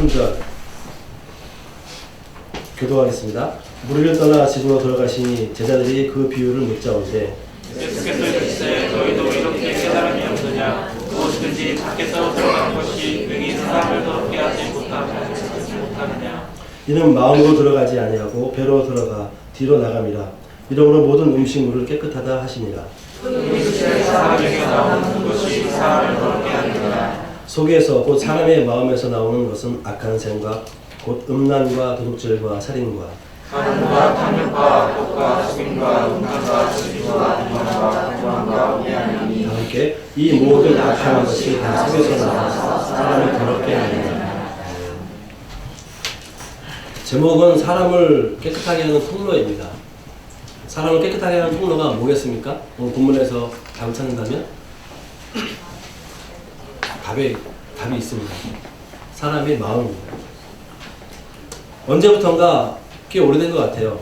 3절 교도하겠습니다. 무리를 떠나 집으로 돌아가시니 제자들이 그 비유를 묻자오되 예수께서 이르시되 너희도 이렇게 깨달음이 없느냐 무엇이든지 밖에서 들어가는 것이 능히 사람을 더럽게 하지 못하느냐. 이는 마음으로 들어가지 아니하고 배로 들어가 뒤로 나감이라. 이러므로 모든 음식물을 깨끗하다 하시니라. 사람에게 나오는 것이 사람을 더럽게 하느니라. 속에서 곧 사람의 마음에서 나오는 것은 악한 생각 곧 음란과 도둑질과 살인과 간음과 탐욕과 악독과 속임과 음란과 수지와 비방과 불안과 미안함이 함께 이 모든 악한 것이 다 속에서 나와서 사람을 더럽게 하느니라. 제목은 사람을 깨끗하게 하는 통로입니다. 사람을 깨끗하게 하는 통로가 뭐겠습니까? 오늘 본문에서 답을 찾는다면 답이 있습니다. 사람의 마음입니다. 언제부턴가 꽤 오래된 것 같아요.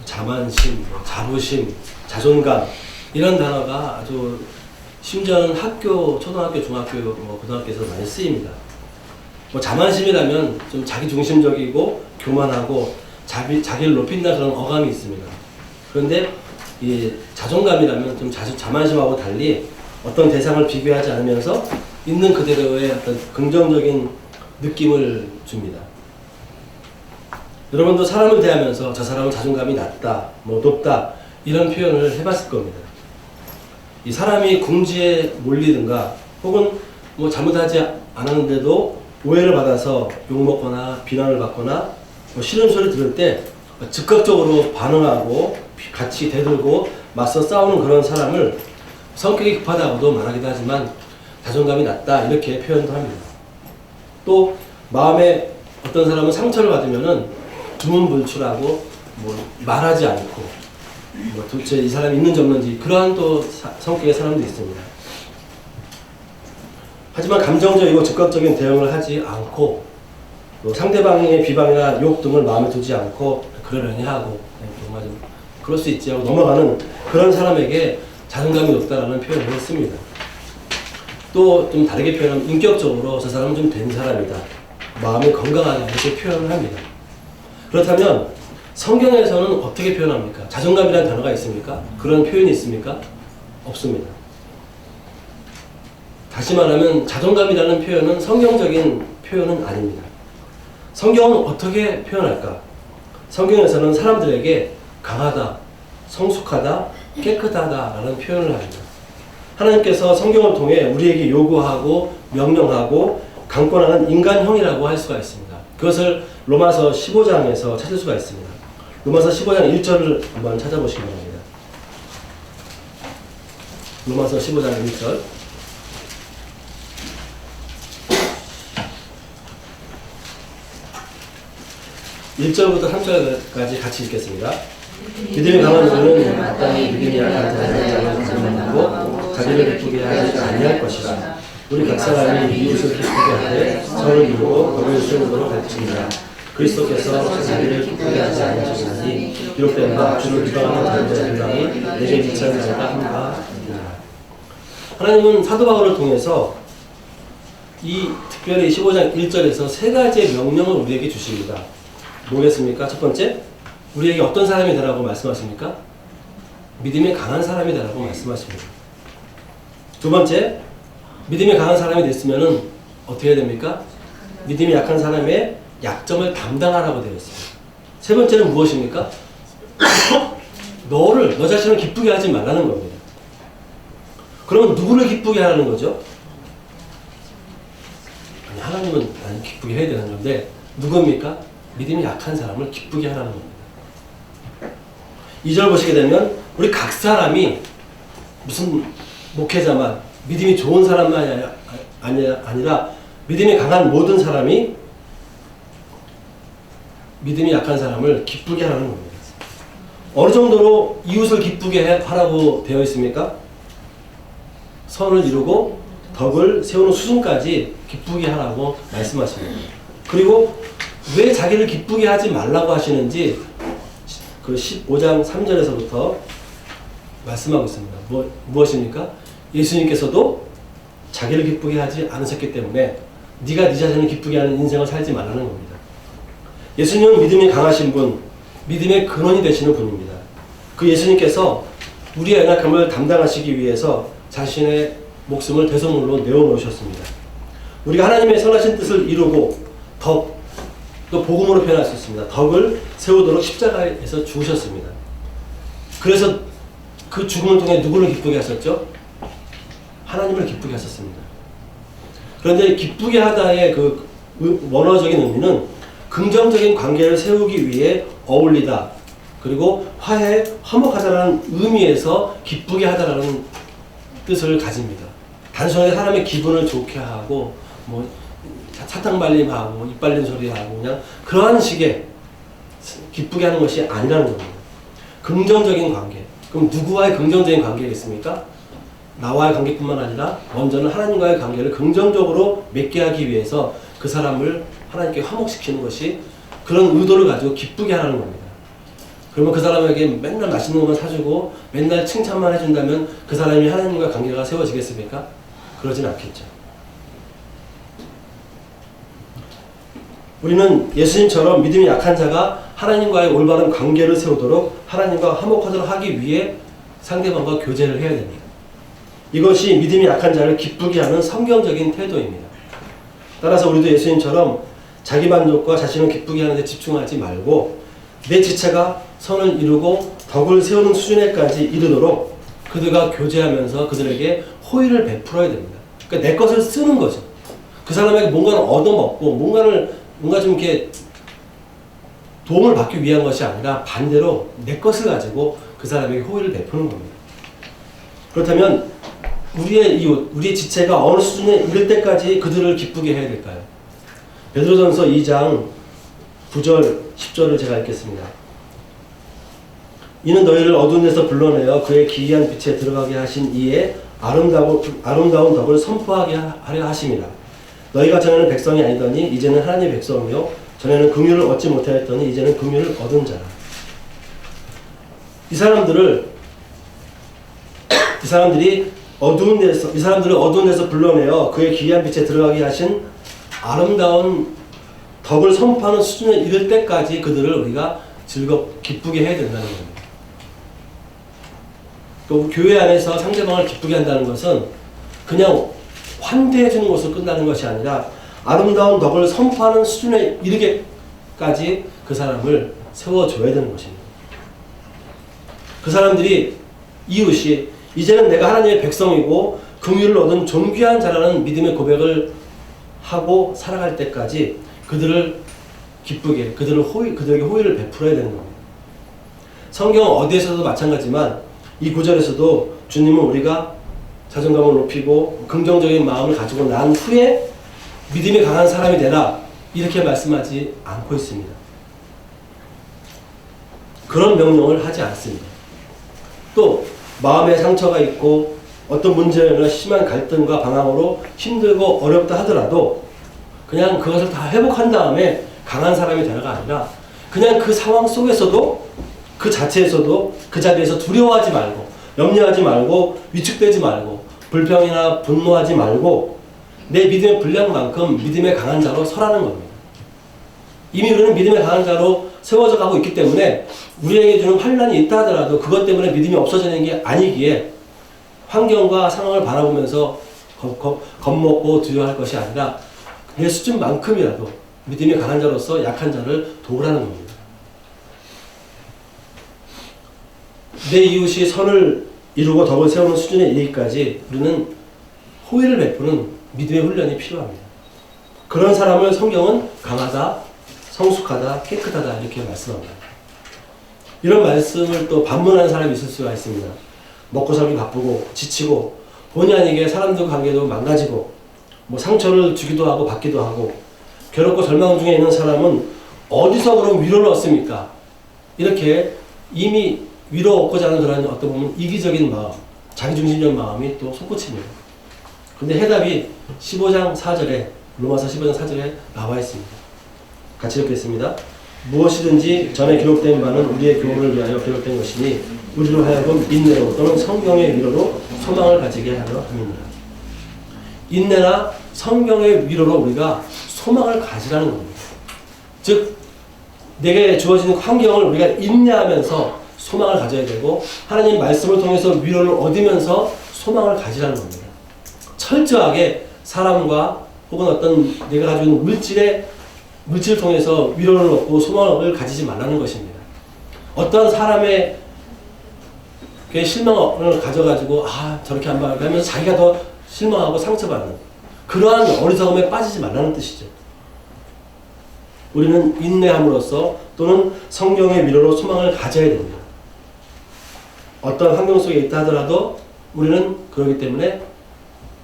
자만심, 자부심, 자존감 이런 단어가 아주 심지어는 학교, 초등학교, 중학교, 고등학교에서 많이 쓰입니다. 자만심이라면 좀 자기중심적이고 교만하고 자기를 높인다 그런 어감이 있습니다. 그런데 이 자존감이라면 좀 자만심하고 달리 어떤 대상을 비교하지 않으면서 있는 그대로의 어떤 긍정적인 느낌을 줍니다. 여러분도 사람을 대하면서 저 사람은 자존감이 낮다, 높다 이런 표현을 해봤을 겁니다. 이 사람이 궁지에 몰리든가 혹은 잘못하지 않았는데도 오해를 받아서 욕먹거나 비난을 받거나 싫은 소리 들을 때 즉각적으로 반응하고 같이 대들고 맞서 싸우는 그런 사람을 성격이 급하다고도 말하기도 하지만 자존감이 낮다 이렇게 표현도 합니다. 또 마음에 어떤 사람은 상처를 받으면은 두문불출하고 말하지 않고 도대체 이 사람이 있는지 없는지 그러한 또 성격의 사람도 있습니다. 하지만 감정적이고 즉각적인 대응을 하지 않고 또 상대방의 비방이나 욕 등을 마음에 두지 않고 그러려니 하고 정말 좀 그럴 수 있지 하고 넘어가는 그런 사람에게 자존감이 높다라는 표현을 했습니다. 또 좀 다르게 표현하면 인격적으로 저 사람은 좀 된 사람이다. 마음이 건강하다 이렇게 표현을 합니다. 그렇다면 성경에서는 어떻게 표현합니까? 자존감이라는 단어가 있습니까? 그런 표현이 있습니까? 없습니다. 다시 말하면 자존감이라는 표현은 성경적인 표현은 아닙니다. 성경은 어떻게 표현할까? 성경에서는 사람들에게 강하다, 성숙하다, 깨끗하다라는 표현을 합니다. 하나님께서 성경을 통해 우리에게 요구하고 명령하고 강권하는 인간형이라고 할 수가 있습니다. 그것을 로마서 15장에서 찾을 수가 있습니다. 로마서 15장 1절을 한번 찾아보시기 바랍니다. 로마서 15장 1절 1절부터 3절까지 같이 읽겠습니다. 믿음이 강한 자는 마땅히 믿음이 약한 자를 자만하고 자기를 기쁘게 하지 아니할 것이라. 우리 각 사람이 이웃을 기쁘게 하되 서로 이루고 법을 세우도록 가르치니라. 그리스도께서 자기를 기쁘게 하지 아니하시나니 기록된 바 주를 비방하는 자의 비방이 내게 미치는 자가 한가. 하나님은 사도 바울을 통해서 이 특별히 15장 1절에서 세 가지의 명령을 우리에게 주십니다. 뭐겠습니까? 첫 번째, 우리에게 어떤 사람이 되라고 말씀하십니까? 믿음이 강한 사람이 되라고 말씀하십니다. 두 번째, 믿음이 강한 사람이 됐으면 어떻게 해야 됩니까? 믿음이 약한 사람의 약점을 담당하라고 되어 있습니다. 세 번째는 무엇입니까? 너 자신을 기쁘게 하지 말라는 겁니다. 그러면 누구를 기쁘게 하라는 거죠? 아니, 하나님은 나는 기쁘게 해야 되는 건데 누굽니까? 믿음이 약한 사람을 기쁘게 하라는 겁니다. 2절 보시게 되면 우리 각 사람이 무슨 목회자만 믿음이 좋은 사람만 아니라 믿음이 강한 모든 사람이 믿음이 약한 사람을 기쁘게 하라는 겁니다. 어느 정도로 이웃을 기쁘게 하라고 되어 있습니까? 선을 이루고 덕을 세우는 수준까지 기쁘게 하라고 말씀하십니다. 그리고 왜 자기를 기쁘게 하지 말라고 하시는지 그 15장 3절에서부터 말씀하고 있습니다. 무엇입니까? 예수님께서도 자기를 기쁘게 하지 않으셨기 때문에 네가 네 자신을 기쁘게 하는 인생을 살지 말라는 겁니다. 예수님은 믿음이 강하신 분, 믿음의 근원이 되시는 분입니다. 그 예수님께서 우리의 연약함을 담당하시기 위해서 자신의 목숨을 대속물로 내어놓으셨습니다. 우리가 하나님의 선하신 뜻을 이루고 덕, 또 복음으로 표현할 수 있습니다. 덕을 세우도록 십자가에서 죽으셨습니다. 그래서 그 죽음을 통해 누구를 기쁘게 하셨죠? 하나님을 기쁘게 하셨습니다. 그런데 기쁘게 하다의 그 원어적인 의미는 긍정적인 관계를 세우기 위해 어울리다, 그리고 화목하다라는 의미에서 기쁘게 하다라는 뜻을 가집니다. 단순하게 사람의 기분을 좋게 하고 뭐 사탕 발림하고 입 발린 소리하고 그냥 그러한 식의 기쁘게 하는 것이 아니라는 겁니다. 긍정적인 관계. 그럼 누구와의 긍정적인 관계겠습니까? 나와의 관계뿐만 아니라 먼저는 하나님과의 관계를 긍정적으로 맺게 하기 위해서 그 사람을 하나님께 화목시키는 것이 그런 의도를 가지고 기쁘게 하라는 겁니다. 그러면 그 사람에게 맨날 맛있는 것만 사주고 맨날 칭찬만 해준다면 그 사람이 하나님과 관계가 세워지겠습니까? 그러진 않겠죠. 우리는 예수님처럼 믿음이 약한 자가 하나님과의 올바른 관계를 세우도록 하나님과 화목하도록 하기 위해 상대방과 교제를 해야 됩니다. 이것이 믿음이 약한 자를 기쁘게 하는 성경적인 태도입니다. 따라서 우리도 예수님처럼 자기 만족과 자신을 기쁘게 하는 데 집중하지 말고 내 지체가 선을 이루고 덕을 세우는 수준에까지 이르도록 그들과 교제하면서 그들에게 호의를 베풀어야 됩니다. 그러니까 내 것을 쓰는 거죠. 그 사람에게 뭔가를 얻어먹고 뭔가 좀 이렇게 도움을 받기 위한 것이 아니라 반대로 내 것을 가지고 그 사람에게 호의를 베푸는 겁니다. 그렇다면 우리의 이웃, 우리의 지체가 어느 수준에 이를 때까지 그들을 기쁘게 해야 될까요? 베드로전서 2장 9절, 10절을 제가 읽겠습니다. 이는 너희를 어두운 데서 불러내어 그의 기이한 빛에 들어가게 하신 이의 아름다운 덕을 선포하게 하려 하심이라. 너희가 전에는 백성이 아니더니 이제는 하나님의 백성이요 전에는 긍휼을 얻지 못하였더니 이제는 긍휼을 얻은 자라. 이 사람들을 어두운 데서 불러내어 그의 기이한 빛에 들어가게 하신 아름다운 덕을 선포하는 수준에 이를 때까지 그들을 우리가 기쁘게 해야 된다는 겁니다. 또 교회 안에서 상대방을 기쁘게 한다는 것은 그냥 환대해 주는 것으로 끝나는 것이 아니라 아름다운 덕을 선포하는 수준에 이르게까지 그 사람을 세워줘야 되는 것입니다. 그 사람들이 이웃이 이제는 내가 하나님의 백성이고 긍휼을 얻은 존귀한 자라는 믿음의 고백을 하고 살아갈 때까지 그들을 기쁘게, 그들에게 호의를 베풀어야 되는 겁니다. 성경 어디에서도 마찬가지지만 이 구절에서도 주님은 우리가 자존감을 높이고 긍정적인 마음을 가지고 난 후에 믿음이 강한 사람이 되라 이렇게 말씀하지 않고 있습니다. 그런 명령을 하지 않습니다. 또 마음에 상처가 있고 어떤 문제나 심한 갈등과 방황으로 힘들고 어렵다 하더라도 그냥 그것을 다 회복한 다음에 강한 사람이 되라가 아니라 그냥 그 상황 속에서도 그 자체에서도 그 자리에서 두려워하지 말고 염려하지 말고 위축되지 말고 불평이나 분노하지 말고 내 믿음의 분량만큼 믿음의 강한 자로 서라는 겁니다. 이미 우리는 믿음의 강한 자로 세워져 가고 있기 때문에 우리에게 주는 환난이 있다 하더라도 그것 때문에 믿음이 없어지는 게 아니기에 환경과 상황을 바라보면서 겁먹고 두려워할 것이 아니라 내 수준만큼이라도 믿음이 강한 자로서 약한 자를 도우라는 겁니다. 내 이웃이 선을 이루고 덕을 세우는 수준에 이르기까지 우리는 호의를 베푸는 믿음의 훈련이 필요합니다. 그런 사람을 성경은 강하다, 성숙하다, 깨끗하다 이렇게 말씀합니다. 이런 말씀을 또 반문하는 사람이 있을 수가 있습니다. 먹고 살기 바쁘고 지치고 본의 아니게 사람들 관계도 망가지고 뭐 상처를 주기도 하고 받기도 하고 괴롭고 절망 중에 있는 사람은 어디서 그럼 위로를 얻습니까? 이렇게 이미 위로 얻고자 하는 그런 어떤 보면 이기적인 마음, 자기중심적인 마음이 또 솟구칩니다. 근데 해답이 15장 4절에 로마서 15장 4절에 나와 있습니다. 같이 읽겠습니다. 무엇이든지 전에 기록된 바는 우리의 교훈을 위하여 기록된 것이니 우리로 하여금 인내로 또는 성경의 위로로 소망을 가지게 하려 함이니라. 인내나 성경의 위로로 우리가 소망을 가지라는 겁니다. 즉 내게 주어지는 환경을 우리가 인내하면서 소망을 가져야 되고 하나님 말씀을 통해서 위로를 얻으면서 소망을 가지라는 겁니다. 철저하게 사람과 혹은 어떤 내가 가지고 있는 물질을 통해서 위로를 얻고 소망을 가지지 말라는 것입니다. 어떤 사람의 실망을 가져가지고 저렇게 안 받을까 하면서 자기가 더 실망하고 상처받는 그러한 어리석음에 빠지지 말라는 뜻이죠. 우리는 인내함으로써 또는 성경의 위로로 소망을 가져야 됩니다. 어떤 환경 속에 있다 하더라도 우리는 그렇기 때문에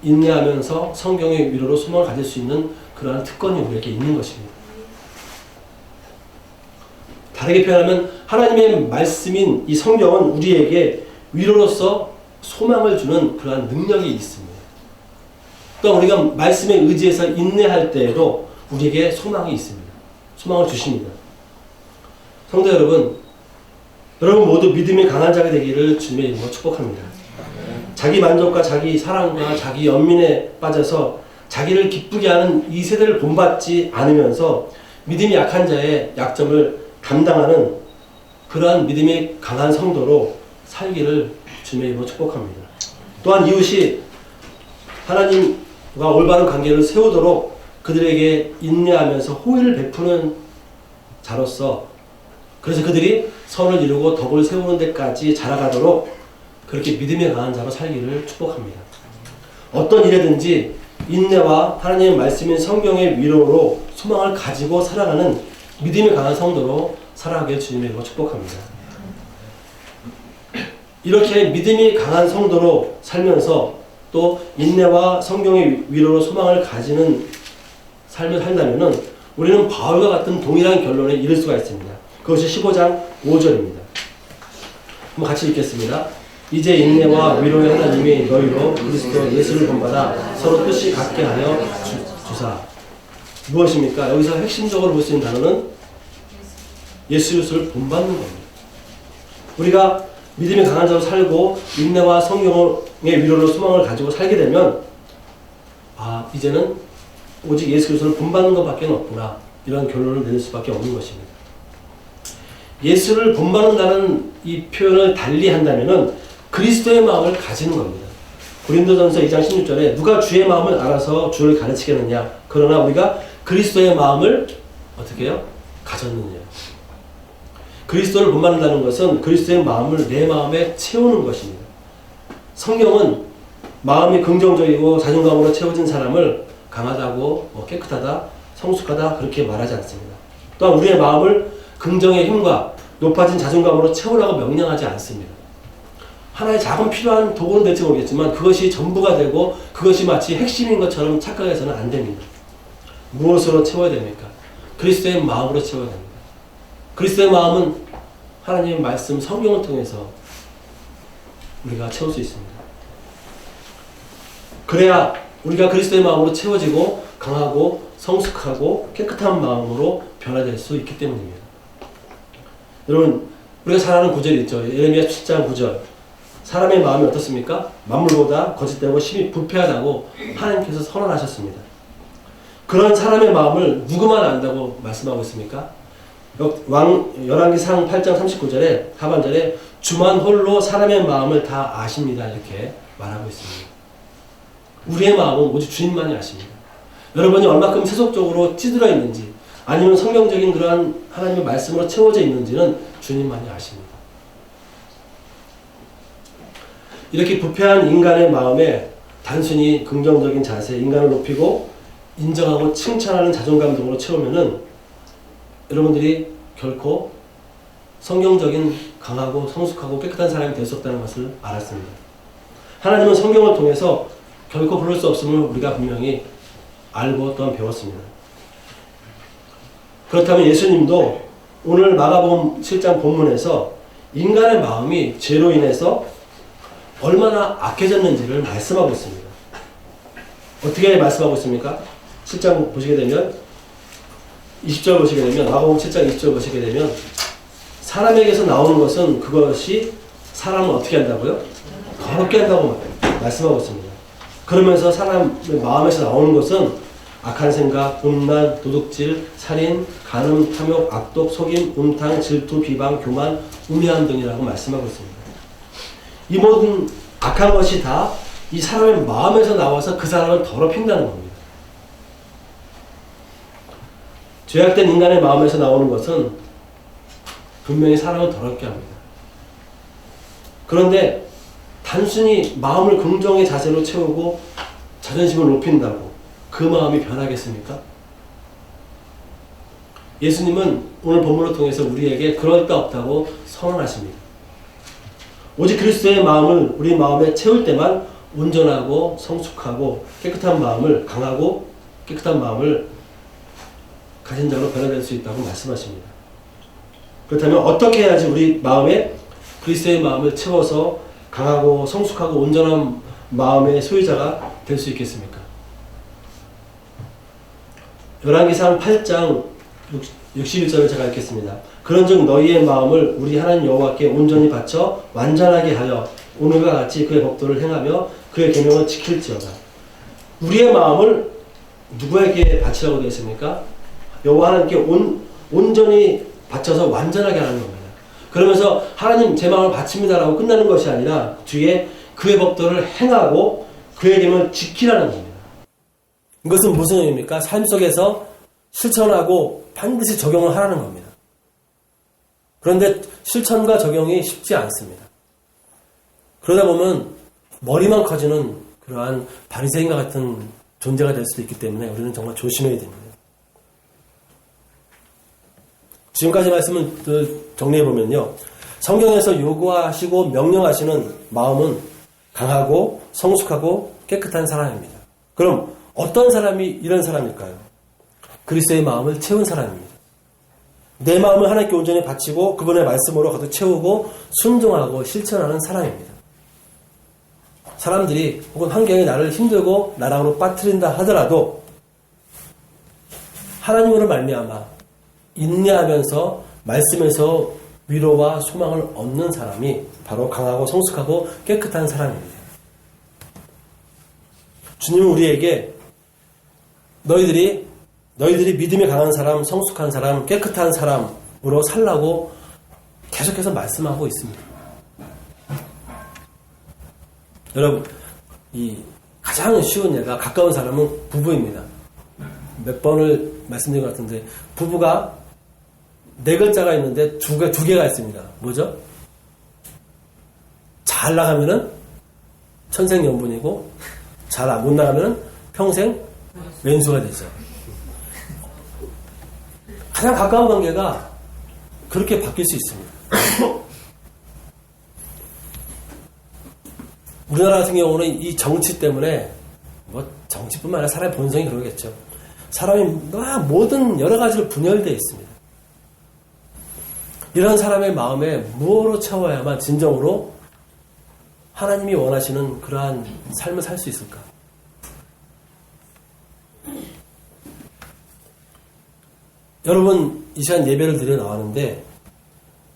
인내하면서 성경의 위로로 소망을 가질 수 있는 그러한 특권이 우리에게 있는 것입니다. 다르게 표현하면 하나님의 말씀인 이 성경은 우리에게 위로로서 소망을 주는 그러한 능력이 있습니다. 또 우리가 말씀에 의지해서 인내할 때에도 우리에게 소망이 있습니다. 소망을 주십니다. 성도 여러분 모두 믿음이 강한 자가 되기를 주님의 이름으로 축복합니다. 자기 만족과 자기 사랑과 자기 연민에 빠져서 자기를 기쁘게 하는 이 세대를 본받지 않으면서 믿음이 약한 자의 약점을 담당하는 그러한 믿음이 강한 성도로 살기를 주님의 이름으로 축복합니다. 또한 이웃이 하나님과 올바른 관계를 세우도록 그들에게 인내하면서 호의를 베푸는 자로서 그래서 그들이 선을 이루고 덕을 세우는 데까지 자라가도록 그렇게 믿음이 강한 자로 살기를 축복합니다. 어떤 일에든지 인내와 하나님의 말씀인 성경의 위로로 소망을 가지고 살아가는 믿음이 강한 성도로 살아가길 주님의 이름으로 축복합니다. 이렇게 믿음이 강한 성도로 살면서 또 인내와 성경의 위로로 소망을 가지는 삶을 살려면 우리는 바울과 같은 동일한 결론에 이를 수가 있습니다. 그것이 15장 5절입니다. 한번 같이 읽겠습니다. 이제 인내와 위로의 하나님이 너희로 그리스도 예수를 본받아 서로 뜻이 같게 하여 주사. 무엇입니까? 여기서 핵심적으로 볼 수 있는 단어는 예수 그리스도를 본받는 겁니다. 우리가 믿음이 강한 자로 살고 인내와 성경의 위로로 소망을 가지고 살게 되면 이제는 오직 예수 그리스도를 본받는 것밖에 없구나 이런 결론을 내릴 수밖에 없는 것입니다. 예수를 본받는다는 이 표현을 달리 한다면은 그리스도의 마음을 가지는 겁니다. 고린도전서 2장 16절에 누가 주의 마음을 알아서 주를 가르치겠느냐 그러나 우리가 그리스도의 마음을 어떻게 해요? 가졌느냐. 그리스도를 본받는다는 것은 그리스도의 마음을 내 마음에 채우는 것입니다. 성경은 마음이 긍정적이고 자존감으로 채워진 사람을 강하다고 깨끗하다, 성숙하다 그렇게 말하지 않습니다. 또한 우리의 마음을 긍정의 힘과 높아진 자존감으로 채우라고 명령하지 않습니다. 하나의 작은 필요한 도구는 될지 모르겠지만 그것이 전부가 되고 그것이 마치 핵심인 것처럼 착각해서는 안 됩니다. 무엇으로 채워야 됩니까? 그리스도의 마음으로 채워야 됩니다. 그리스도의 마음은 하나님의 말씀 성경을 통해서 우리가 채울 수 있습니다. 그래야 우리가 그리스도의 마음으로 채워지고 강하고 성숙하고 깨끗한 마음으로 변화될 수 있기 때문입니다. 여러분 우리가 잘 아는 구절이 있죠. 예레미야 7장 9절 사람의 마음이 어떻습니까? 만물보다 거짓되고 심히 부패하다고 하나님께서 선언하셨습니다. 그런 사람의 마음을 누구만 안다고 말씀하고 있습니까? 열왕기상 8장 39절에 하반절에 주만 홀로 사람의 마음을 다 아십니다 이렇게 말하고 있습니다. 우리의 마음은 오직 주님만이 아십니다. 여러분이 얼마큼 세속적으로 찌들어 있는지 아니면 성경적인 그러한 하나님의 말씀으로 채워져 있는지는 주님만이 아십니다. 이렇게 부패한 인간의 마음에 단순히 긍정적인 자세, 인간을 높이고 인정하고 칭찬하는 자존감 등으로 채우면은 여러분들이 결코 성경적인 강하고 성숙하고 깨끗한 사람이 될 수 없다는 것을 알았습니다. 하나님은 성경을 통해서 결코 부를 수 없음을 우리가 분명히 알고 또한 배웠습니다. 그렇다면 예수님도 오늘 마가복음 7장 본문에서 인간의 마음이 죄로 인해서 얼마나 악해졌는지를 말씀하고 있습니다. 어떻게 말씀하고 있습니까? 7장 보시게 되면 20절 보시게 되면 마가복음 7장 20절 보시게 되면 사람에게서 나오는 것은 그것이 사람을 어떻게 한다고요? 거룩게 한다고 말씀하고 있습니다. 그러면서 사람의 마음에서 나오는 것은 악한 생각, 음란, 도둑질, 살인, 간음, 탐욕, 악독, 속임, 음탕, 질투, 비방, 교만, 우매함 등이라고 말씀하고 있습니다. 이 모든 악한 것이 다 이 사람의 마음에서 나와서 그 사람을 더럽힌다는 겁니다. 죄악된 인간의 마음에서 나오는 것은 분명히 사람을 더럽게 합니다. 그런데 단순히 마음을 긍정의 자세로 채우고 자존심을 높인다고 그 마음이 변하겠습니까? 예수님은 오늘 본문을 통해서 우리에게 그럴 데 없다고 선언하십니다. 오직 그리스도의 마음을 우리 마음에 채울 때만 온전하고 성숙하고 깨끗한 마음을, 강하고 깨끗한 마음을 가진 자로 변화될 수 있다고 말씀하십니다. 그렇다면 어떻게 해야지 우리 마음에 그리스도의 마음을 채워서 강하고 성숙하고 온전한 마음의 소유자가 될 수 있겠습니까? 열왕기상 8장 61절을 제가 읽겠습니다. 그런즉 너희의 마음을 우리 하나님 여호와께 온전히 바쳐 완전하게 하여 오늘과 같이 그의 법도를 행하며 그의 계명을 지킬지어다. 우리의 마음을 누구에게 바치라고 되어 있습니까? 여호와 하나님께 온전히 바쳐서 완전하게 하는 겁니다. 그러면서 하나님 제 마음을 바칩니다라고 끝나는 것이 아니라 뒤에 그의 법도를 행하고 그의 계명을 지키라는 겁니다. 이것은 무슨 의미입니까? 삶 속에서 실천하고 반드시 적용을 하라는 겁니다. 그런데 실천과 적용이 쉽지 않습니다. 그러다 보면 머리만 커지는 그러한 바리새인과 같은 존재가 될 수도 있기 때문에 우리는 정말 조심해야 됩니다. 지금까지 말씀을 정리해보면요. 성경에서 요구하시고 명령하시는 마음은 강하고 성숙하고 깨끗한 사람입니다. 그럼 어떤 사람이 이런 사람일까요? 그리스도의 마음을 채운 사람입니다. 내 마음을 하나님께 온전히 바치고 그분의 말씀으로 가득 채우고 순종하고 실천하는 사람입니다. 사람들이 혹은 환경이 나를 힘들고 나락으로 빠뜨린다 하더라도 하나님으로 말미암아 인내하면서 말씀에서 위로와 소망을 얻는 사람이 바로 강하고 성숙하고 깨끗한 사람입니다. 주님은 우리에게 너희들이 믿음이 강한 사람, 성숙한 사람, 깨끗한 사람으로 살라고 계속해서 말씀하고 있습니다. 여러분, 이 가장 쉬운 예가 가까운 사람은 부부입니다. 몇 번을 말씀드린 것 같은데 부부가 4글자가 있는데 두 개가 있습니다. 뭐죠? 잘 나가면은 천생연분이고 잘 못 나가면은 평생 왼수가 되죠. 가장 가까운 관계가 그렇게 바뀔 수 있습니다. 우리나라 같은 경우는 이 정치 때문에 정치뿐만 아니라 사람의 본성이 그러겠죠. 사람이 모든 여러 가지로 분열되어 있습니다. 이런 사람의 마음에 무엇으로 채워야만 진정으로 하나님이 원하시는 그러한 삶을 살 수 있을까? 여러분, 이 시간 예배를 드려 나왔는데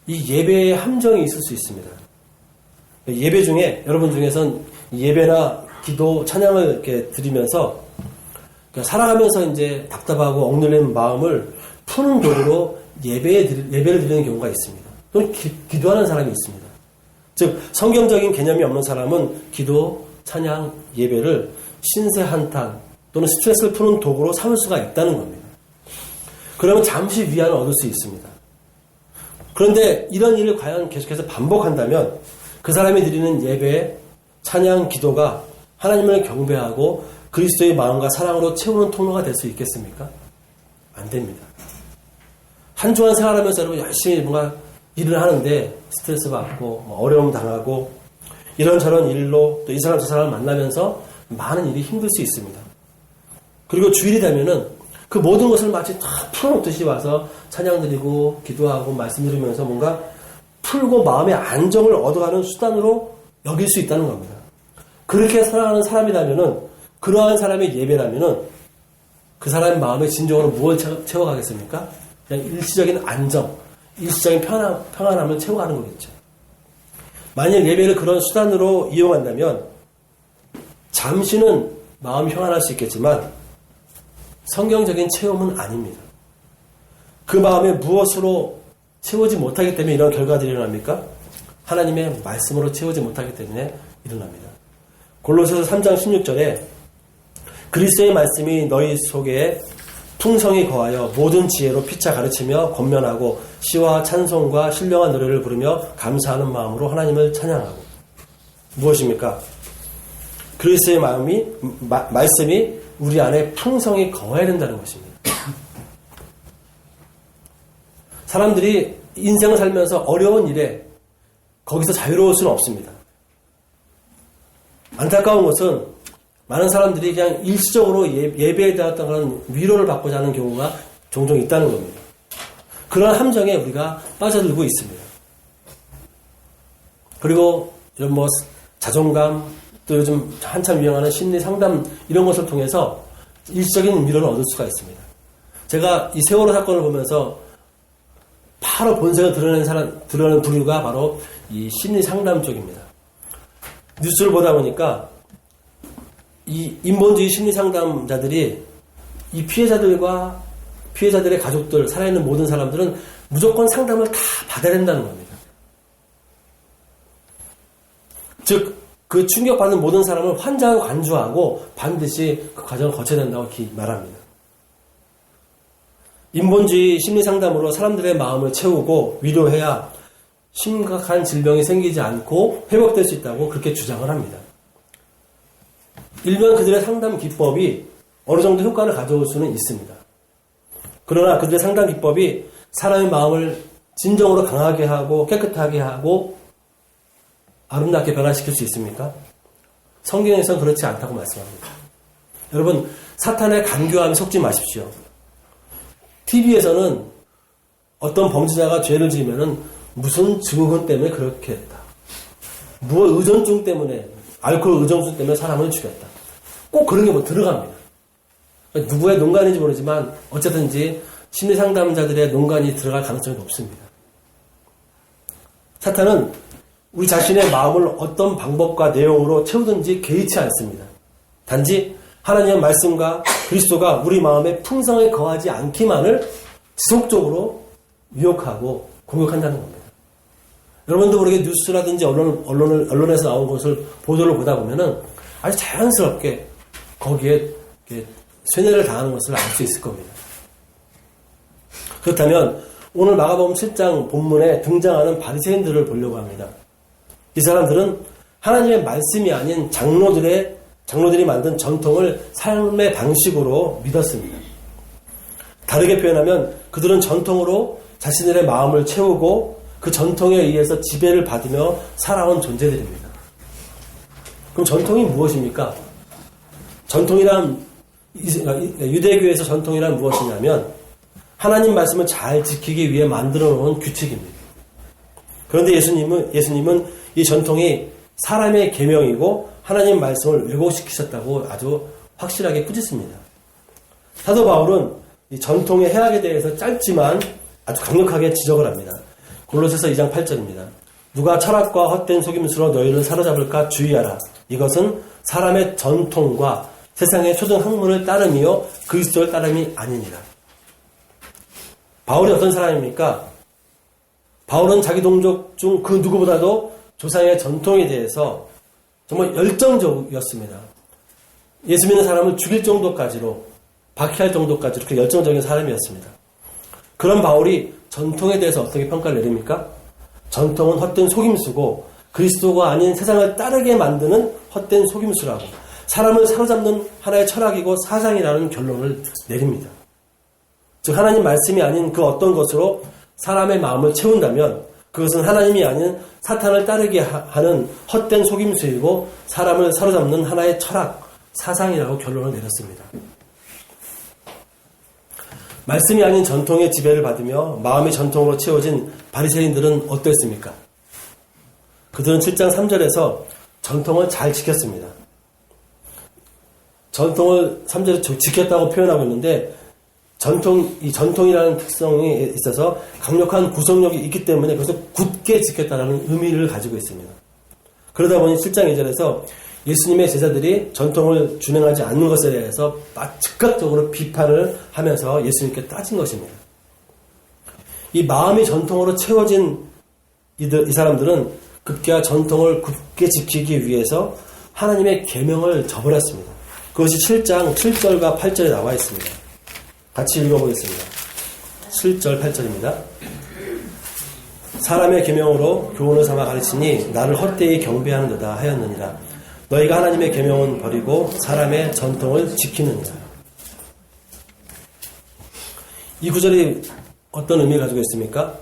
이 예배에 함정이 있을 수 있습니다. 예배 중에 여러분 중에선 예배나 기도, 찬양을 이렇게 드리면서 살아가면서 이제 답답하고 억눌린 마음을 푸는 도구로 예배를 드리는 경우가 있습니다. 또는 기도하는 사람이 있습니다. 즉 성경적인 개념이 없는 사람은 기도, 찬양, 예배를 신세 한탄 또는 스트레스를 푸는 도구로 삼을 수가 있다는 겁니다. 그러면 잠시 위안을 얻을 수 있습니다. 그런데 이런 일을 과연 계속해서 반복한다면 그 사람이 드리는 예배, 찬양, 기도가 하나님을 경배하고 그리스도의 마음과 사랑으로 채우는 통로가 될 수 있겠습니까? 안 됩니다. 한 주간 생활하면서 여러분 열심히 뭔가 일을 하는데 스트레스 받고 어려움 당하고 이런저런 일로 또 이 사람 저 사람을 만나면서 많은 일이 힘들 수 있습니다. 그리고 주일이 되면은 그 모든 것을 마치 다 풀어놓듯이 와서 찬양 드리고 기도하고 말씀 드리면서 뭔가 풀고 마음의 안정을 얻어가는 수단으로 여길 수 있다는 겁니다. 그렇게 살아가는 사람이라면은 그러한 사람의 예배라면은 그 사람의 마음에 진정으로 무엇을 채워가겠습니까? 그냥 일시적인 안정, 일시적인 평안함을 채워가는 거겠죠. 만약 예배를 그런 수단으로 이용한다면 잠시는 마음이 평안할 수 있겠지만 성경적인 체험은 아닙니다. 그 마음에 무엇으로 채우지 못하기 때문에 이런 결과들이 일어납니까? 하나님의 말씀으로 채우지 못하기 때문에 일어납니다. 골로새서 3장 16절에 그리스도의 말씀이 너희 속에 풍성히 거하여 모든 지혜로 피차 가르치며 권면하고 시와 찬송과 신령한 노래를 부르며 감사하는 마음으로 하나님을 찬양하고. 무엇입니까? 그리스도의 말씀이 우리 안에 풍성히 거해야 된다는 것입니다. 사람들이 인생을 살면서 어려운 일에 거기서 자유로울 수는 없습니다. 안타까운 것은 많은 사람들이 그냥 일시적으로 예배에 대한 그런 위로를 받고자 하는 경우가 종종 있다는 겁니다. 그런 함정에 우리가 빠져들고 있습니다. 그리고 이런 자존감, 또 요즘 한참 유행하는 심리 상담 이런 것을 통해서 일시적인 위로를 얻을 수가 있습니다. 제가 이 세월호 사건을 보면서 바로 본색을 드러내는 부류가 바로 이 심리 상담 쪽입니다. 뉴스를 보다 보니까 이 인본주의 심리 상담자들이 이 피해자들의 가족들, 살아있는 모든 사람들은 무조건 상담을 다 받아야 된다는 겁니다. 즉, 그 충격받는 모든 사람을 환자와 간주하고 반드시 그 과정을 거쳐야 된다고 이렇게 말합니다. 인본주의 심리상담으로 사람들의 마음을 채우고 위로해야 심각한 질병이 생기지 않고 회복될 수 있다고 그렇게 주장을 합니다. 일반 그들의 상담 기법이 어느 정도 효과를 가져올 수는 있습니다. 그러나 그들의 상담 기법이 사람의 마음을 진정으로 강하게 하고 깨끗하게 하고 아름답게 변화시킬 수 있습니까? 성경에서는 그렇지 않다고 말씀합니다. 여러분, 사탄의 간교함에 속지 마십시오. TV에서는 어떤 범죄자가 죄를 지으면은 무슨 증후군 때문에 그렇게 했다. 무엇 의존증 때문에, 알코올 의존증 때문에 사람을 죽였다. 꼭 그런 게 들어갑니다. 누구의 농간인지 모르지만 어쨌든지 심리상담자들의 농간이 들어갈 가능성이 높습니다. 사탄은 우리 자신의 마음을 어떤 방법과 내용으로 채우든지 개의치 않습니다. 단지 하나님의 말씀과 그리스도가 우리 마음에 풍성에 거하지 않기만을 지속적으로 유혹하고 공격한다는 겁니다. 여러분도 모르게 뉴스라든지 언론에서 나온 것을 보도를 보다 보면은 아주 자연스럽게 거기에 쇠뇌를 당하는 것을 알 수 있을 겁니다. 그렇다면 오늘 마가복음 7장 본문에 등장하는 바리새인들을 보려고 합니다. 이 사람들은 하나님의 말씀이 아닌 장로들이 만든 전통을 삶의 방식으로 믿었습니다. 다르게 표현하면 그들은 전통으로 자신들의 마음을 채우고 그 전통에 의해서 지배를 받으며 살아온 존재들입니다. 그럼 전통이 무엇입니까? 유대교에서 전통이란 무엇이냐면 하나님 말씀을 잘 지키기 위해 만들어 놓은 규칙입니다. 그런데 예수님은 이 전통이 사람의 계명이고 하나님 말씀을 왜곡시키셨다고 아주 확실하게 꾸짖습니다. 사도 바울은 이 전통의 해악에 대해서 짧지만 아주 강력하게 지적을 합니다. 골로새서 2장 8절입니다. 누가 철학과 헛된 속임수로 너희를 사로잡을까 주의하라. 이것은 사람의 전통과 세상의 초등 학문을 따름이요 그리스도를 따름이 아니니라. 바울이 어떤 사람입니까? 바울은 자기 동족 중 그 누구보다도 조상의 전통에 대해서 정말 열정적이었습니다. 예수 믿는 사람을 죽일 정도까지로 박해할 정도까지 그렇게 열정적인 사람이었습니다. 그런 바울이 전통에 대해서 어떻게 평가를 내립니까? 전통은 헛된 속임수고 그리스도가 아닌 세상을 따르게 만드는 헛된 속임수라고 사람을 사로잡는 하나의 철학이고 사상이라는 결론을 내립니다. 즉 하나님 말씀이 아닌 그 어떤 것으로 사람의 마음을 채운다면 그것은 하나님이 아닌 사탄을 따르게 하는 헛된 속임수이고 사람을 사로잡는 하나의 철학, 사상이라고 결론을 내렸습니다. 말씀이 아닌 전통의 지배를 받으며 마음의 전통으로 채워진 바리새인들은 어땠습니까? 그들은 7장 3절에서 전통을 잘 지켰습니다. 전통을 3절에 지켰다고 표현하고 있는데 이 전통이라는 특성에 있어서 강력한 구속력이 있기 때문에 그것을 굳게 지켰다는 의미를 가지고 있습니다. 그러다 보니 7장 2절에서 예수님의 제자들이 전통을 준행하지 않는 것에 대해서 즉각적으로 비판을 하면서 예수님께 따진 것입니다. 이 마음이 전통으로 채워진 이 사람들은 급기야 전통을 굳게 지키기 위해서 하나님의 계명을 저버렸습니다. 그것이 7장 7절과 8절에 나와 있습니다. 같이 읽어보겠습니다. 7절 8절입니다. 사람의 계명으로 교훈을 삼아 가르치니 나를 헛되이 경배하는도다 하였느니라. 너희가 하나님의 계명은 버리고 사람의 전통을 지키느니라. 이 구절이 어떤 의미를 가지고 있습니까?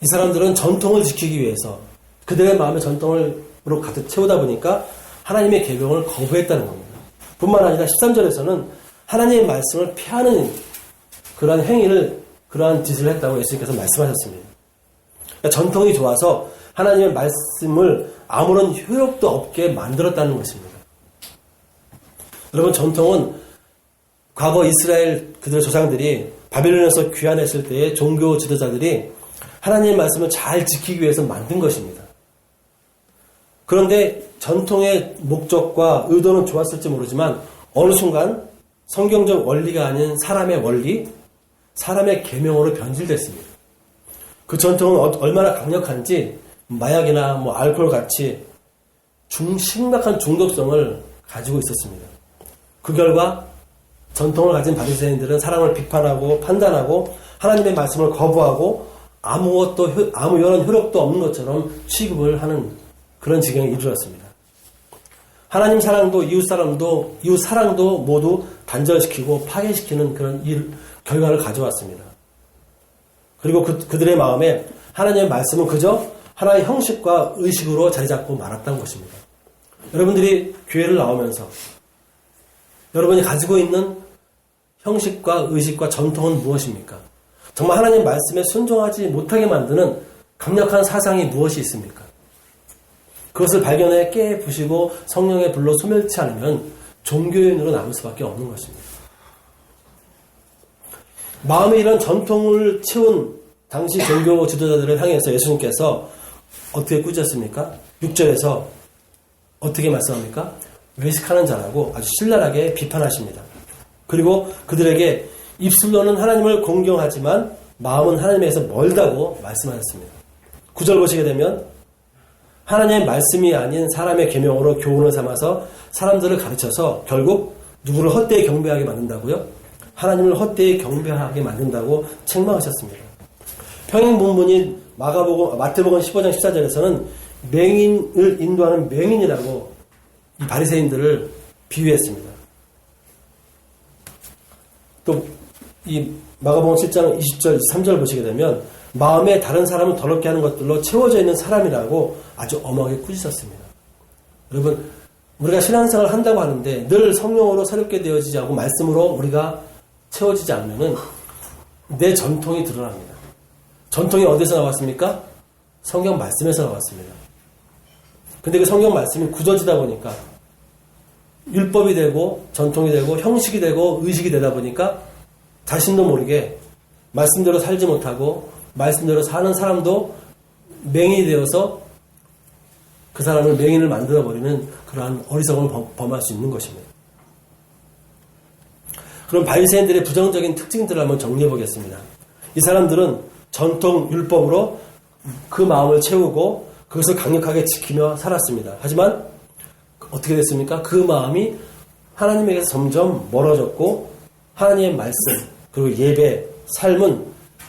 이 사람들은 전통을 지키기 위해서 그들의 마음의 전통으로 가득 채우다 보니까 하나님의 계명을 거부했다는 겁니다. 뿐만 아니라 13절에서는 하나님의 말씀을 피하는 그러한 행위를, 그러한 짓을 했다고 예수님께서 말씀하셨습니다. 그러니까 전통이 좋아서 하나님의 말씀을 아무런 효력도 없게 만들었다는 것입니다. 여러분, 전통은 과거 이스라엘 그들의 조상들이 바벨론에서 귀환했을 때의 종교 지도자들이 하나님의 말씀을 잘 지키기 위해서 만든 것입니다. 그런데 전통의 목적과 의도는 좋았을지 모르지만 어느 순간 성경적 원리가 아닌 사람의 원리, 사람의 계명으로 변질됐습니다. 그 전통은 얼마나 강력한지 마약이나 알코올 같이 심각한 중독성을 가지고 있었습니다. 그 결과 전통을 가진 바리새인들은 사람을 비판하고 판단하고 하나님의 말씀을 거부하고 아무런 효력도 없는 것처럼 취급을 하는 그런 지경에 이르렀습니다. 하나님 사랑도 이웃 사랑도 모두 단절시키고 파괴시키는 그런 결과를 가져왔습니다. 그리고 그들의 마음에 하나님의 말씀은 그저 하나의 형식과 의식으로 자리 잡고 말았다는 것입니다. 여러분들이 교회를 나오면서 여러분이 가지고 있는 형식과 의식과 전통은 무엇입니까? 정말 하나님의 말씀에 순종하지 못하게 만드는 강력한 사상이 무엇이 있습니까? 그것을 발견해 깨부시고 성령의 불로 소멸치 않으면 종교인으로 남을 수밖에 없는 것입니다. 마음에 이런 전통을 채운 당시 종교 지도자들을 향해서 예수님께서 어떻게 꾸짖었습니까? 6절에서 어떻게 말씀합니까? 외식하는 자라고 아주 신랄하게 비판하십니다. 그리고 그들에게 입술로는 하나님을 공경하지만 마음은 하나님에서 멀다고 말씀하셨습니다. 9절 보시게 되면 하나님의 말씀이 아닌 사람의 계명으로 교훈을 삼아서 사람들을 가르쳐서 결국 누구를 헛되이 경배하게 만든다고요? 하나님을 헛되이 경배하게 만든다고 책망하셨습니다. 평행 본문인 마태복음 15장 14절에서는 맹인을 인도하는 맹인이라고 이 바리새인들을 비유했습니다. 또 이 마가복음 7장 20절 23절 보시게 되면 마음에 다른 사람을 더럽게 하는 것들로 채워져 있는 사람이라고 아주 엄하게 꾸짖었습니다. 여러분, 우리가 신앙생활을 한다고 하는데 늘 성령으로 새롭게 되어지지 않고 말씀으로 우리가 채워지지 않으면 내 전통이 드러납니다. 전통이 어디서 나왔습니까? 성경 말씀에서 나왔습니다. 근데 그 성경 말씀이 굳어지다 보니까 율법이 되고 전통이 되고 형식이 되고 의식이 되다 보니까 자신도 모르게 말씀대로 살지 못하고 말씀대로 사는 사람도 맹인이 되어서 그 사람을 맹인을 만들어버리는 그러한 어리석음을 범할 수 있는 것입니다. 그럼 바리새인들의 부정적인 특징들을 한번 정리해 보겠습니다. 이 사람들은 전통 율법으로 그 마음을 채우고 그것을 강력하게 지키며 살았습니다. 하지만 어떻게 됐습니까? 그 마음이 하나님에게서 점점 멀어졌고 하나님의 말씀 그리고 예배, 삶은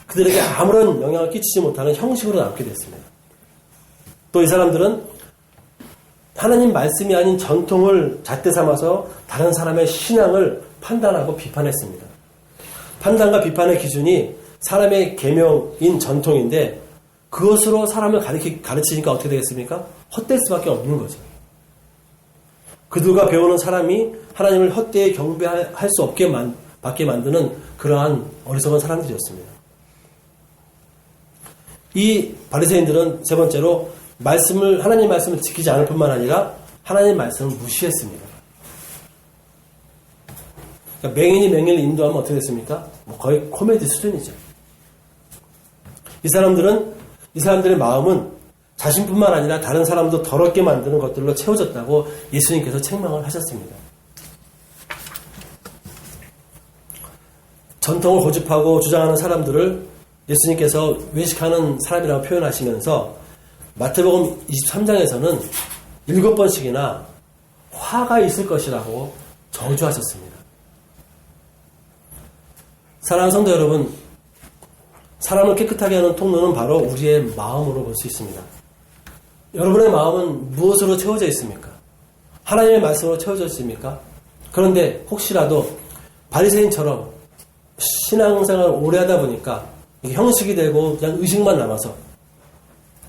그들에게 아무런 영향을 끼치지 못하는 형식으로 남게 됐습니다. 또 이 사람들은 하나님 말씀이 아닌 전통을 잣대 삼아서 다른 사람의 신앙을 판단하고 비판했습니다. 판단과 비판의 기준이 사람의 계명인 전통인데 그것으로 사람을 가르치니까 어떻게 되겠습니까? 헛될 수밖에 없는 거죠. 그들과 배우는 사람이 하나님을 헛되이 경배할 수 밖에 만드는 그러한 어리석은 사람들이었습니다. 이 바리새인들은 세 번째로 하나님 말씀을 지키지 않을 뿐만 아니라 하나님 말씀을 무시했습니다. 그러니까 맹인이 맹인을 인도하면 어떻게 됐습니까? 거의 코미디 수준이죠. 이 사람들의 마음은 자신뿐만 아니라 다른 사람도 더럽게 만드는 것들로 채워졌다고 예수님께서 책망을 하셨습니다. 전통을 고집하고 주장하는 사람들을 예수님께서 외식하는 사람이라고 표현하시면서 마태복음 23장에서는 7번씩이나 화가 있을 것이라고 저주하셨습니다. 사랑하는 성도 여러분, 사람을 깨끗하게 하는 통로는 바로 우리의 마음으로 볼 수 있습니다. 여러분의 마음은 무엇으로 채워져 있습니까? 하나님의 말씀으로 채워져 있습니까? 그런데 혹시라도 바리새인처럼 신앙생활을 오래 하다 보니까 형식이 되고 그냥 의식만 남아서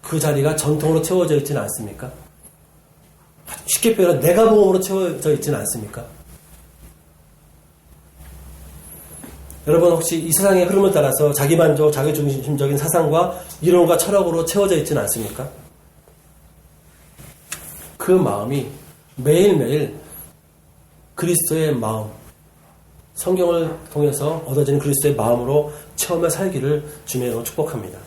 그 자리가 전통으로 채워져 있지는 않습니까? 쉽게 표현하면 내가 보험으로 채워져 있지는 않습니까? 여러분 혹시 이 세상의 흐름을 따라서 자기만족, 자기중심적인 사상과 이론과 철학으로 채워져 있지는 않습니까? 그 마음이 매일매일 그리스도의 마음, 성경을 통해서 얻어지는 그리스도의 마음으로 채우며 살기를 주님으로 축복합니다.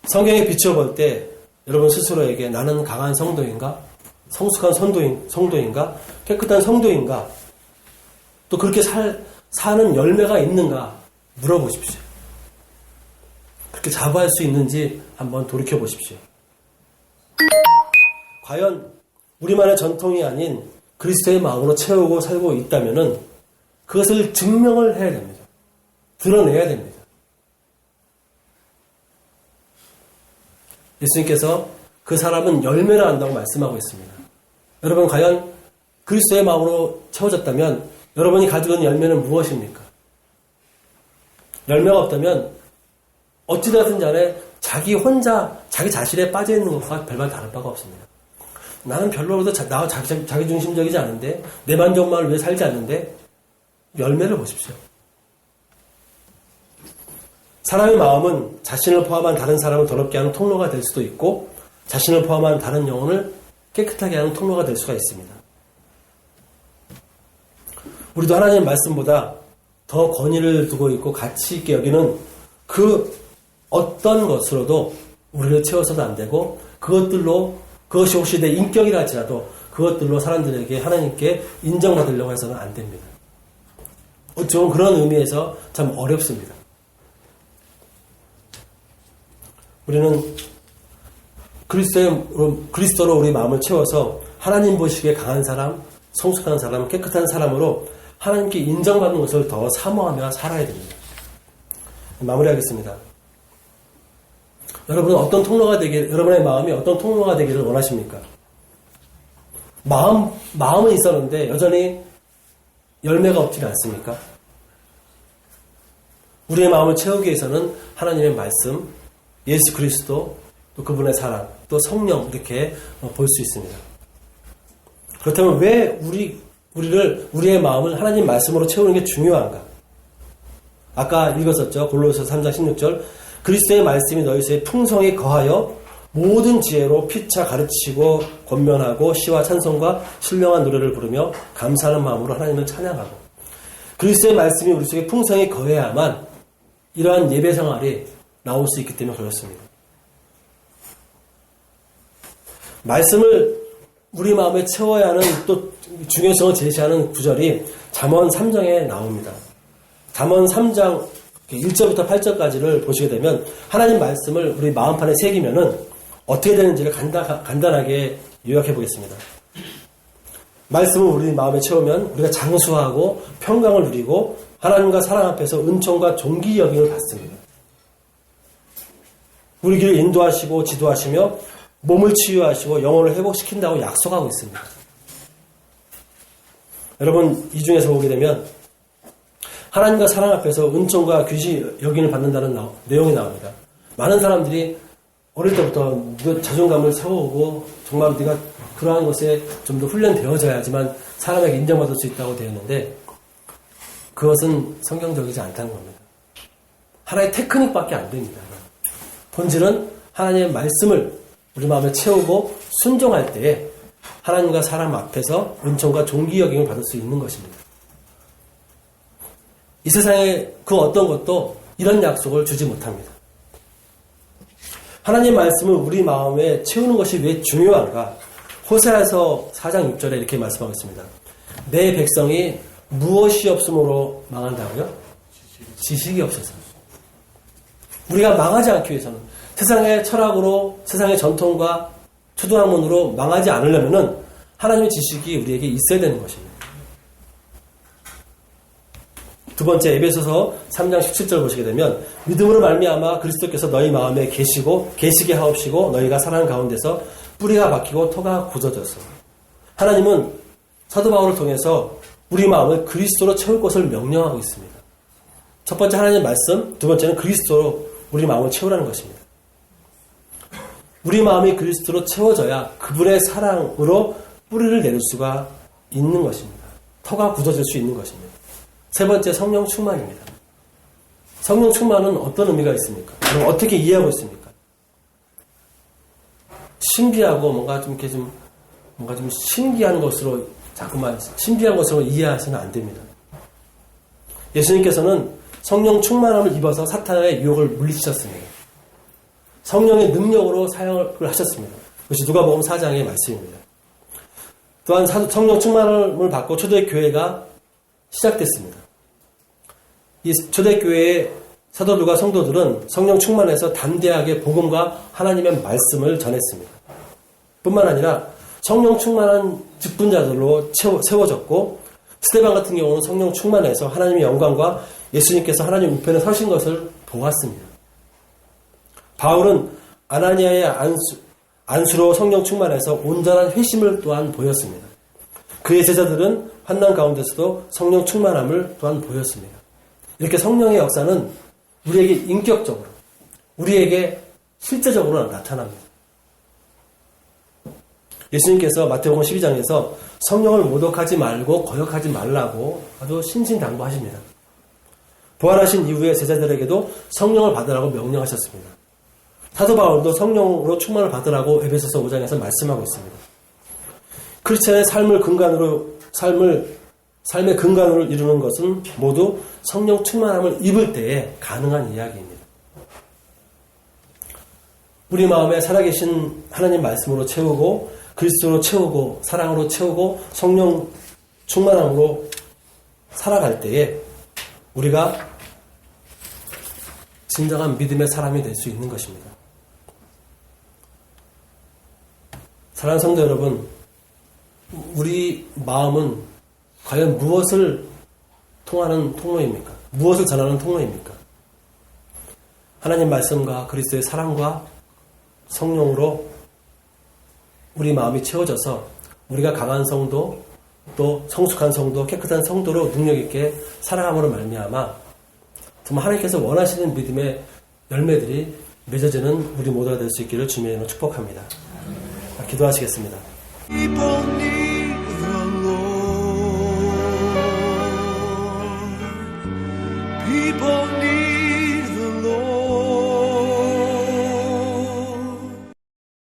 성경에 비추어 볼 때 여러분 스스로에게 나는 강한 성도인가? 성숙한 성도인가? 깨끗한 성도인가? 또 그렇게 사는 열매가 있는가? 물어보십시오. 그렇게 자부할 수 있는지 한번 돌이켜 보십시오. 과연 우리만의 전통이 아닌 그리스도의 마음으로 채우고 살고 있다면은 그것을 증명을 해야 됩니다. 드러내야 됩니다. 예수님께서 그 사람은 열매를 한다고 말씀하고 있습니다. 여러분 과연 그리스도의 마음으로 채워졌다면 여러분이 가지고 있는 열매는 무엇입니까? 열매가 없다면 어찌되었든 간에 자기 혼자 자기 자신에 빠져있는 것과 별반 다를 바가 없습니다. 나는 별로라도 나 자기중심적이지 않은데 내 만족만을 위해 살지 않는데 열매를 보십시오. 사람의 마음은 자신을 포함한 다른 사람을 더럽게 하는 통로가 될 수도 있고 자신을 포함한 다른 영혼을 깨끗하게 하는 통로가 될 수가 있습니다. 우리도 하나님의 말씀보다 더 권위를 두고 있고 가치 있게 여기는 그 어떤 것으로도 우리를 채워서도 안 되고 그것이 혹시 내 인격이라 할지라도 그것들로 사람들에게 하나님께 인정받으려고 해서는 안 됩니다. 좀 그런 의미에서 참 어렵습니다. 우리는 그리스도로 우리 마음을 채워서 하나님 보시기에 강한 사람, 성숙한 사람, 깨끗한 사람으로 하나님께 인정받는 것을 더 사모하며 살아야 됩니다. 마무리하겠습니다. 여러분은 여러분의 마음이 어떤 통로가 되기를 원하십니까? 마음은 있었는데 여전히 열매가 없지는 않습니까? 우리의 마음을 채우기 위해서는 하나님의 말씀, 예수 그리스도, 또 그분의 사랑, 또 성령 이렇게 볼 수 있습니다. 그렇다면 왜 우리의 마음을 하나님 말씀으로 채우는 게 중요한가? 아까 읽었었죠. 골로새서 3장 16절 그리스도의 말씀이 너희 속에 풍성히 거하여 모든 지혜로 피차 가르치고 권면하고 시와 찬송과 신령한 노래를 부르며 감사하는 마음으로 하나님을 찬양하고 그리스도의 말씀이 우리 속에 풍성히 거해야만 이러한 예배 생활이 나올 수 있기 때문에 그렇습니다. 말씀을 우리 마음에 채워야 하는 또 중요성을 제시하는 구절이 잠언 3장에 나옵니다. 잠언 3장 1절부터 8절까지를 보시게 되면 하나님 말씀을 우리 마음판에 새기면은 어떻게 되는지를 간단하게 요약해 보겠습니다. 말씀을 우리 마음에 채우면 우리가 장수하고 평강을 누리고 하나님과 사랑 앞에서 은총과 존귀 여김을 받습니다. 우리 길을 인도하시고 지도하시며 몸을 치유하시고 영혼을 회복시킨다고 약속하고 있습니다. 여러분 이 중에서 보게 되면 하나님과 사랑 앞에서 은총과 귀시 여김을 받는다는 내용이 나옵니다. 많은 사람들이 어릴 때부터 자존감을 세워오고 정말 네가 그러한 것에 좀 더 훈련되어져야지만 사람에게 인정받을 수 있다고 되었는데 그것은 성경적이지 않다는 겁니다. 하나의 테크닉밖에 안 됩니다. 본질은 하나님의 말씀을 우리 마음에 채우고 순종할 때에 하나님과 사람 앞에서 은총과 존귀 여김을 받을 수 있는 것입니다. 이 세상에 그 어떤 것도 이런 약속을 주지 못합니다. 하나님 말씀을 우리 마음에 채우는 것이 왜 중요한가? 호세아서 4장 6절에 이렇게 말씀하고 있습니다. 내 백성이 무엇이 없으므로 망한다고요? 지식이 없어서. 우리가 망하지 않기 위해서는 세상의 철학으로, 세상의 전통과 초등학문으로 망하지 않으려면 하나님의 지식이 우리에게 있어야 되는 것입니다. 두 번째, 에베소서 3장 17절 보시게 되면 믿음으로 말미암아 그리스도께서 너희 마음에 계시게 하옵시고 너희가 사랑 가운데서 뿌리가 박히고 토가 굳어져서. 하나님은 사도 바울을 통해서 우리 마음을 그리스도로 채울 것을 명령하고 있습니다. 첫 번째 하나님의 말씀, 두 번째는 그리스도로 우리 마음을 채우라는 것입니다. 우리 마음이 그리스도로 채워져야 그분의 사랑으로 뿌리를 내릴 수가 있는 것입니다. 터가 굳어질 수 있는 것입니다. 세 번째, 성령 충만입니다. 성령 충만은 어떤 의미가 있습니까? 그럼 어떻게 이해하고 있습니까? 신비하고 뭔가 좀 신기한 것으로 자꾸만 신비한 것으로 이해하시면 안 됩니다. 예수님께서는 성령 충만함을 입어서 사탄의 유혹을 물리치셨습니다. 성령의 능력으로 사용을 하셨습니다. 그것이 누가복음 4장의 말씀입니다. 또한 성령 충만함을 받고 초대교회가 시작됐습니다. 이 초대교회의 사도들과 성도들은 성령 충만해서 담대하게 복음과 하나님의 말씀을 전했습니다. 뿐만 아니라 성령 충만한 직분자들로 세워졌고, 스데반 같은 경우는 성령 충만해서 하나님의 영광과 예수님께서 하나님 우편에 서신 것을 보았습니다. 바울은 아나니아의 안수로 성령 충만해서 온전한 회심을 또한 보였습니다. 그의 제자들은 환난 가운데서도 성령 충만함을 또한 보였습니다. 이렇게 성령의 역사는 우리에게 인격적으로, 우리에게 실제적으로 나타납니다. 예수님께서 마태복음 12장에서 성령을 모독하지 말고 거역하지 말라고 아주 신신당부하십니다. 부활하신 이후에 제자들에게도 성령을 받으라고 명령하셨습니다. 사도 바울도 성령으로 충만을 받으라고 에베소서 5장에서 말씀하고 있습니다. 크리스천의 삶의 근간으로 이루는 것은 모두 성령 충만함을 입을 때에 가능한 이야기입니다. 우리 마음에 살아계신 하나님 말씀으로 채우고, 그리스도로 채우고, 사랑으로 채우고, 성령 충만함으로 살아갈 때에 우리가 진정한 믿음의 사람이 될 수 있는 것입니다. 사랑하는 성도 여러분, 우리 마음은 과연 무엇을 통하는 통로입니까? 무엇을 전하는 통로입니까? 하나님 말씀과 그리스도의 사랑과 성령으로 우리 마음이 채워져서 우리가 강한 성도, 또 성숙한 성도, 깨끗한 성도로 능력있게 살아감으로 말미암아 정말 하나님께서 원하시는 믿음의 열매들이 맺어지는 우리 모두가 될 수 있기를 주님의 이름으로 축복합니다. 기도하시겠습니다.